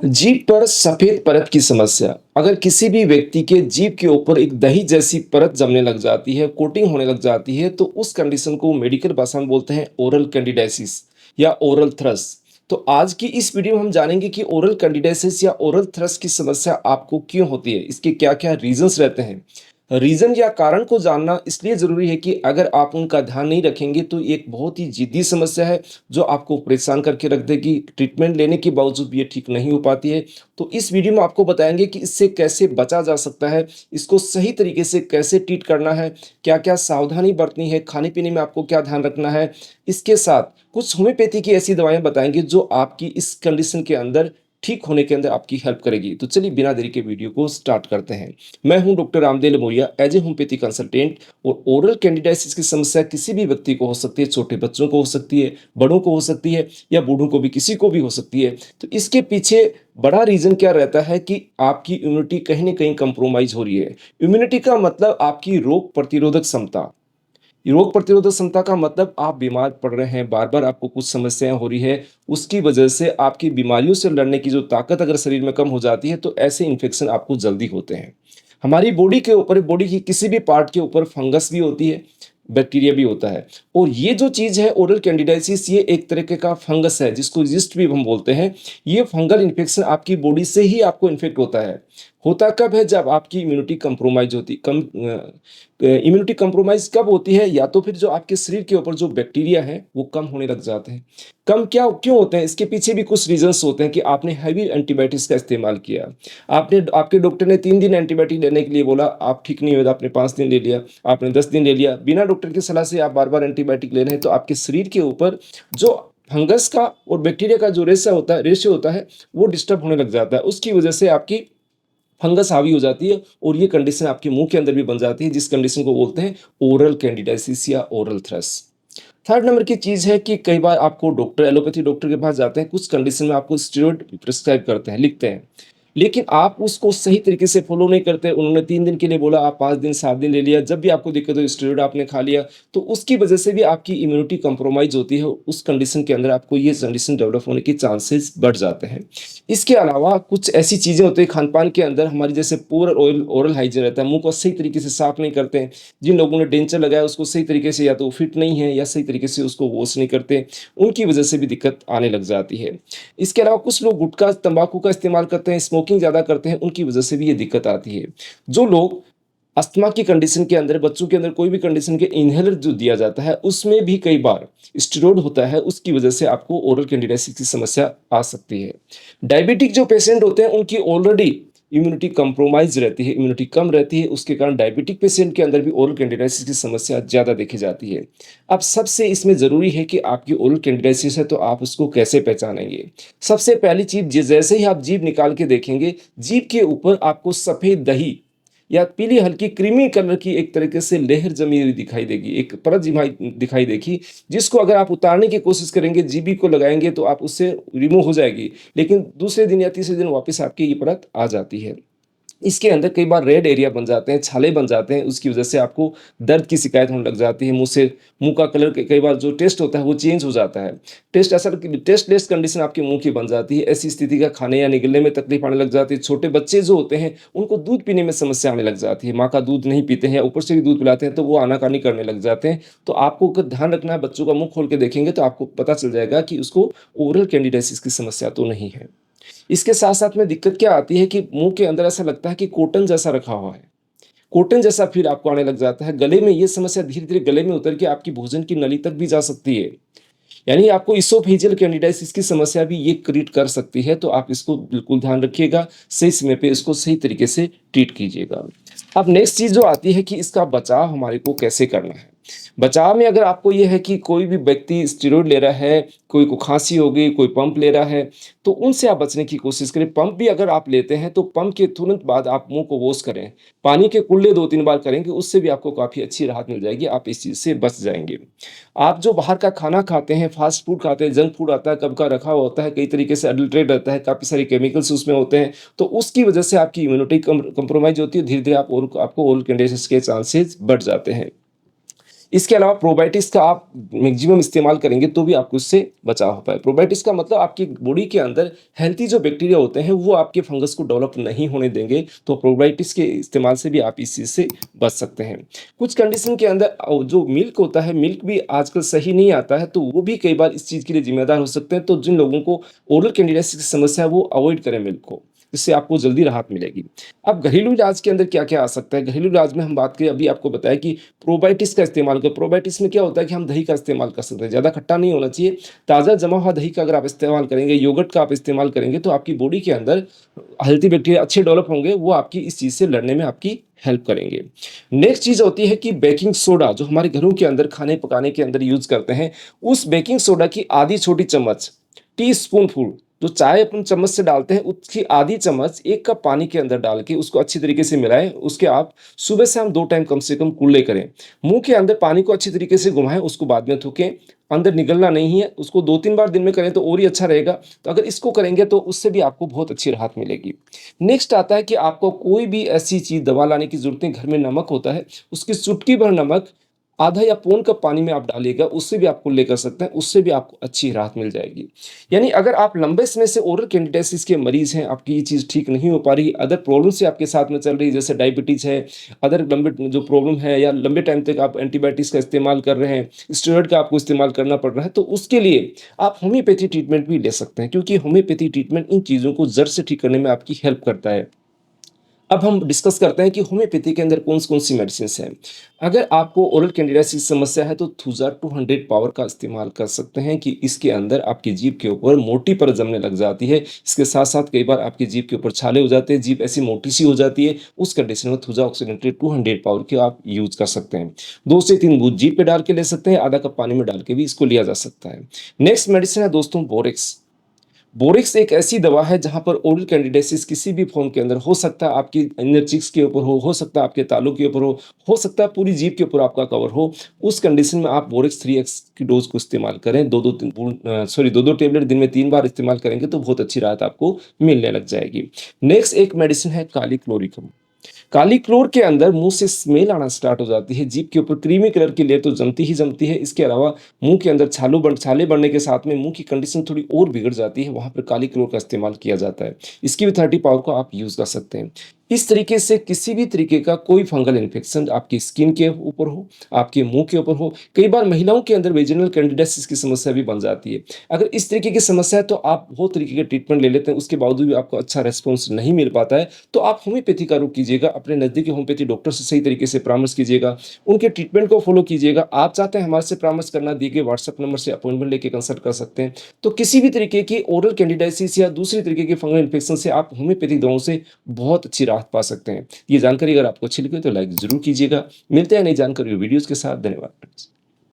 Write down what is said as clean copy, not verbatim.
जीभ पर सफेद परत की समस्या। अगर किसी भी व्यक्ति के जीभ के ऊपर एक दही जैसी परत जमने लग जाती है, कोटिंग होने लग जाती है, तो उस कंडीशन को मेडिकल भाषा में बोलते हैं ओरल कैंडिडाइसिस या ओरल थ्रस। तो आज की इस वीडियो में हम जानेंगे कि ओरल कैंडिडाइसिस या ओरल थ्रस की समस्या आपको क्यों होती है, इसके क्या-क्या रीजंस रहते हैं। रीजन या कारण को जानना इसलिए जरूरी है कि अगर आप उनका ध्यान नहीं रखेंगे तो ये एक बहुत ही जिद्दी समस्या है जो आपको परेशान करके रख देगी। ट्रीटमेंट लेने के बावजूद भी ये ठीक नहीं हो पाती है। तो इस वीडियो में आपको बताएंगे कि इससे कैसे बचा जा सकता है, इसको सही तरीके से कैसे ट्रीट करना है, क्या-क्या सावधानी बरतनी है, खाने-पीने में आपको क्या ध्यान रखना है। इसके साथ कुछ होम्योपैथी की ऐसी दवाएँ बताएँगे जो आपकी इस कंडीशन के अंदर ठीक होने के अंदर आपकी हेल्प करेगी। तो चलिए बिना देरी के वीडियो को स्टार्ट करते हैं। मैं हूं doctor Ramdev Lamoria, as a homeopathy consultant. और ओरल कैंडिडाइसिस की समस्या किसी भी व्यक्ति को हो सकती है, छोटे बच्चों को हो सकती है, बड़ों को हो सकती है या बूढ़ों को भी, किसी को भी हो सकती है। तो इसके पीछे बड़ा रीजन क्या रहता है कि आपकी इम्यूनिटी कहीं ना कहीं कंप्रोमाइज हो रही है। इम्यूनिटी का मतलब आपकी रोग प्रतिरोधक क्षमता। रोग प्रतिरोधक क्षमता का मतलब आप बीमार पड़ रहे हैं, बार बार आपको कुछ समस्याएं हो रही है, उसकी वजह से आपकी बीमारियों से लड़ने की जो ताकत अगर शरीर में कम हो जाती है तो ऐसे इन्फेक्शन आपको जल्दी होते हैं। हमारी बॉडी के ऊपर, बॉडी की किसी भी पार्ट के ऊपर फंगस भी होती है, बैक्टीरिया भी होता है। और ये जो चीज है ओरल कैंडिडाइसिस, ये एक तरीके का फंगस है जिसको जिस्ट भी हम बोलते हैं। ये फंगल इन्फेक्शन आपकी बॉडी से ही आपको इन्फेक्ट होता है। होता कब है? जब आपकी इम्यूनिटी कंप्रोमाइज होती कम इम्यूनिटी कंप्रोमाइज कब होती है? या तो फिर जो आपके शरीर के ऊपर जो बैक्टीरिया है वो कम होने लग जाते हैं। कम क्या क्यों होते हैं? इसके पीछे भी कुछ रीजंस होते हैं कि आपने हैवी एंटीबायोटिक्स का इस्तेमाल किया। आपने आपके डॉक्टर ने 3 दिन एंटीबायोटिक लेने के लिए बोला, आप ठीक नहीं हुए, आपने 5 दिन ले लिया, आपने 10 दिन ले लिया। बिना डॉक्टर की सलाह से आप बार बार एंटीबायोटिक ले रहे हैं, तो आपके शरीर के ऊपर जो फंगस का और बैक्टीरिया का जो रेशो होता है वो डिस्टर्ब होने लग जाता है। उसकी वजह से आपकी फंगस हावी हो जाती है और ये कंडीशन आपके मुंह के अंदर भी बन जाती है, जिस कंडीशन को बोलते हैं ओरल कैंडिडाइसिस या ओरल थ्रस। थर्ड नंबर की चीज है कि कई बार आपको डॉक्टर, एलोपैथी डॉक्टर के पास जाते हैं, कुछ कंडीशन में आपको स्टेरॉइड प्रिस्क्राइब करते हैं, लिखते हैं, लेकिन आप उसको सही तरीके से फॉलो नहीं करते। उन्होंने 3 दिन के लिए बोला, आप 5 दिन 7 दिन ले लिया, जब भी आपको दिक्कत हो स्टेरॉइड आपने खा लिया, तो उसकी वजह से भी आपकी इम्यूनिटी कंप्रोमाइज होती है। उस कंडीशन के अंदर आपको ये कंडीशन डेवलप होने के चांसेस बढ़ जाते हैं। इसके अलावा कुछ ऐसी चीजें होती है खान पान के अंदर हमारी, जैसे पूरा ओरल हाइजीन रहता है, मुंह को सही तरीके से साफ नहीं करते हैं। जिन लोगों ने डेंचर लगाया उसको सही तरीके से या तो फिट नहीं है या सही तरीके से उसको वॉश नहीं करते, उनकी वजह से भी दिक्कत आने लग जाती है। इसके अलावा कुछ लोग गुटखा तंबाकू का इस्तेमाल करते हैं, स्मोकिंग ज़्यादा करते हैं, उनकी वजह से भी ये दिक्कत आती है। जो लोग अस्थमा की कंडीशन के अंदर, बच्चों के अंदर कोई भी कंडीशन के इनहेलर जो दिया जाता है उसमें भी कई बार स्टेरॉइड होता है, उसकी वजह से आपको ओरल कैंडिडाइसिस की समस्या आ सकती है। डायबिटिक जो पेशेंट होते हैं उनकी ऑलरेडी इम्यूनिटी कंप्रोमाइज रहती है, इम्यूनिटी कम रहती है, उसके कारण डायबिटिक पेशेंट के अंदर भी ओरल कैंडिडाइसिस की समस्या ज़्यादा देखी जाती है। अब सबसे इसमें ज़रूरी है कि आपकी ओरल कैंडिडाइसिस है तो आप उसको कैसे पहचानेंगे। सबसे पहली चीज़, जैसे ही आप जीभ निकाल के देखेंगे, जीभ के ऊपर आपको सफ़ेद दही या पीली हल्की क्रीमी कलर की एक तरीके से लेहर जमी हुई दिखाई देगी, एक परत जिमाई दिखाई देगी, जिसको अगर आप उतारने की कोशिश करेंगे, जीभी को लगाएंगे तो आप उससे रिमूव हो जाएगी, लेकिन दूसरे दिन या तीसरे दिन वापस आपकी ये परत आ जाती है। इसके अंदर कई बार रेड एरिया बन जाते हैं, छाले बन जाते हैं, उसकी वजह से आपको दर्द की शिकायत होने लग जाती है। मुंह का कलर कई बार जो टेस्ट होता है वो चेंज हो जाता है। टेस्टलेस कंडीशन आपके मुंह की बन जाती है। ऐसी स्थिति का खाने या निगलने में तकलीफ आने लग जाती है। छोटे बच्चे जो होते हैं उनको दूध पीने में समस्या आने लग जाती है। माँ का दूध नहीं पीते हैं या ऊपर से भी दूध पिलाते हैं तो वो आनाकानी करने लग जाते हैं। तो आपको ध्यान रखना है, बच्चों का मुंह खोल के देखेंगे तो आपको पता चल जाएगा कि उसको ओरल कैंडिडाइसिस की समस्या तो नहीं है। इसके साथ-साथ में दिक्कत क्या आती है कि मुँह के अंदर ऐसा लगता है कि कॉटन जैसा रखा हुआ है। कॉटन जैसा फ़ील आपको आने लग जाता है। गले में ये समस्या धीरे-धीरे गले में उतर के आपकी भोजन की नली तक भी जा सकती है। यानी आपको इसोफेजियल कैंडिडाइसिस की समस्या भी ये क्रिएट कर सकती है, तो आप इसको बिल्कुल ध्यान रखिएगा। सही समय पे इसको सही तरीके से ट्रीट कीजिएगा। अब नेक्स्ट चीज़ जो आती है कि इसका बचाव हमारे को कैसे करना है। बचाव में अगर आपको ये है कि कोई भी व्यक्ति स्टेरॉइड ले रहा है, कोई को खाँसी हो गई, कोई पंप ले रहा है, तो उनसे आप बचने की कोशिश करें। पंप भी अगर आप लेते हैं तो पंप के तुरंत बाद आप मुँह को वॉश करें। पानी के कुल्ले 2-3 बार करेंगे, उससे भी आपको काफ़ी अच्छी राहत मिल जाएगी, आप इस चीज़ से बच जाएँगे। आप जो बाहर का खाना खाते हैं, फ़ास्ट फूड खाते हैं, जंक फूड आता है, कब का रखा हुआ होता है, कई तरीके से अडल्ट्रेट रहता है, काफ़ी सारे केमिकल्स उसमें होते हैं, तो उसकी वजह से आपकी इम्यूनिटी कंप्रोमाइज़ होती है, धीरे-धीरे आपको ओरल कैंडिडाइसिस के चांसेस बढ़ जाते हैं। इसके अलावा प्रोबायोटिक्स का आप मैक्सिमम इस्तेमाल करेंगे तो भी आपको इससे बचाव हो पाए। प्रोबायोटिक्स का मतलब आपकी बॉडी के अंदर हेल्थी जो बैक्टीरिया होते हैं वो आपके फंगस को डेवलप नहीं होने देंगे, तो प्रोबायोटिक्स के इस्तेमाल से भी आप इस चीज़ से बच सकते हैं। कुछ कंडीशन के अंदर जो मिल्क होता है, मिल्क भी आजकल सही नहीं आता है, तो वो भी कई बार इस चीज़ के लिए ज़िम्मेदार हो सकते हैं। तो जिन लोगों को ओरल कैंडिडियासिस की समस्या है वो अवॉइड करें मिल्क को, इससे आपको जल्दी राहत मिलेगी। अब घरेलू इलाज के अंदर क्या-क्या आ सकता है? घरेलू इलाज में हम बात करें, अभी आपको बताया कि प्रोबायोटिक्स का इस्तेमाल करें। प्रोबायोटिक्स में क्या होता है कि हम दही का इस्तेमाल कर सकते हैं, ज़्यादा खट्टा नहीं होना चाहिए। ताज़ा जमा हुआ दही का अगर आप इस्तेमाल करेंगे, योगर्ट का आप इस्तेमाल करेंगे, तो आपकी बॉडी के अंदर हेल्थी बैक्टीरिया अच्छे डेवलप होंगे, वो आपकी इस चीज़ से लड़ने में आपकी हेल्प करेंगे। नेक्स्ट चीज़ होती है कि बेकिंग सोडा, जो हमारे घरों के अंदर खाने पकाने के अंदर यूज़ करते हैं, उस बेकिंग सोडा की आधी छोटी चम्मच, टीस्पूनफुल, जो चाय अपन चम्मच से डालते हैं उसकी आधी चम्मच 1 कप पानी के अंदर डाल के उसको अच्छी तरीके से मिलाएँ। उसके आप सुबह शाम 2 टाइम कम से कम कुल्ले करें। मुँह के अंदर पानी को अच्छी तरीके से घुमाएँ, उसको बाद में थूकें। अंदर निगलना नहीं है, उसको 2-3 बार दिन में करें तो और ही अच्छा रहेगा। तो अगर इसको करेंगे तो उससे भी आपको बहुत अच्छी राहत मिलेगी। नेक्स्ट आता है कि आपको कोई भी ऐसी चीज़ दवा लाने की ज़रूरत नहीं, घर में नमक होता है, उसकी चुटकी भर नमक आधा या पौन कप पानी में आप डालिएगा, उससे भी आप कुल्ले कर सकते हैं, उससे भी आपको अच्छी राहत मिल जाएगी। यानी अगर आप लंबे समय से ओरल कैंडिडियासिस के मरीज़ हैं, आपकी ये चीज़ ठीक नहीं हो पा रही, अदर प्रॉब्लम से आपके साथ में चल रही है, जैसे डायबिटीज़ है, अदर लंबे जो प्रॉब्लम है, या लंबे टाइम तक आप एंटीबायोटिक्स का इस्तेमाल कर रहे हैं, स्टेरॉइड का आपको इस्तेमाल करना पड़ रहा है, तो उसके लिए आप होम्योपैथी ट्रीटमेंट भी ले सकते हैं, क्योंकि होम्योपैथी ट्रीटमेंट इन चीज़ों को जड़ से ठीक करने में आपकी हेल्प करता है। अब हम डिस्कस करते हैं कि होम्योपैथी के अंदर कौन-कौन सी मेडिसिन्स हैं। अगर आपको ओरल कैंडिडियासिस समस्या है तो थूजा 200 पावर का इस्तेमाल कर सकते हैं, कि इसके अंदर आपकी जीभ के ऊपर मोटी परत जमने लग जाती है। इसके साथ-साथ कई बार आपकी जीभ के ऊपर छाले हो जाते हैं, जीभ ऐसी मोटी-सी हो जाती है, उस कंडीशन में थूजा ऑक्सीडेंटली 200 पावर की आप यूज़ कर सकते हैं। 2 से 3 बूँद जीभ पे डाल के ले सकते हैं, आधा कप पानी में डाल के भी इसको लिया जा सकता है। नेक्स्ट मेडिसिन है दोस्तों बोरेक्स। बोरेक्स एक ऐसी दवा है जहाँ पर ओरल कैंडिडियासिस किसी भी फॉर्म के अंदर हो सकता है, आपकी इनर चीक्स के ऊपर हो सकता है आपके तालू के ऊपर हो सकता है पूरी जीभ के ऊपर आपका कवर हो। उस कंडीशन में आप बोरेक्स 3x की डोज़ को इस्तेमाल करें। 2-2 3 2-2 टेबलेट दिन में 3 बार इस्तेमाल करेंगे तो बहुत अच्छी राहत आपको मिलने लग जाएगी। नेक्स्ट एक मेडिसिन है काली क्लोरिकम। काली क्लोर के अंदर मुँह से स्मेल आना स्टार्ट हो जाती है, जीभ के ऊपर क्रीमी कलर की लेयर तो जमती ही जमती है। इसके अलावा मुँह के अंदर छाले बढ़ने के साथ में मुँह की कंडीशन थोड़ी और बिगड़ जाती है, वहाँ पर काली क्लोर का इस्तेमाल किया जाता है। इसकी भी 30 पावर को आप यूज़ कर सकते हैं। इस तरीके से किसी भी तरीके का कोई फंगल इन्फेक्शन आपकी स्किन के ऊपर हो, आपके मुँह के ऊपर हो, कई बार महिलाओं के अंदर वेजिनल कैंडिडियासिस की समस्या भी बन जाती है। अगर इस तरीके की समस्या है तो आप बहुत तरीके के ट्रीटमेंट ले लेते हैं, उसके बावजूद भी आपको अच्छा रिस्पॉन्स नहीं मिल पाता है, तो आप होम्योपैथी का रुख कीजिएगा। अपने नज़दीकी होम्योपैथी डॉक्टर से सही तरीके से परामर्श कीजिएगा, उनके ट्रीटमेंट को फॉलो कीजिएगा। आप चाहते हैं हमारे से परामर्श करना, दिए गए व्हाट्सएप नंबर से अपॉइंटमेंट लेके कंसल्ट कर सकते हैं। तो किसी भी तरीके की ओरल कैंडिडियासिस या दूसरी तरीके के फंगल इन्फेक्शन से आप होम्योपैथिक दवाओं से बहुत अच्छी राहत पा सकते हैं। ये जानकारी अगर आपको अच्छी लगी तो लाइक ज़रूर कीजिएगा। मिलते हैं नई जानकारी वीडियोज़ के साथ। धन्यवाद।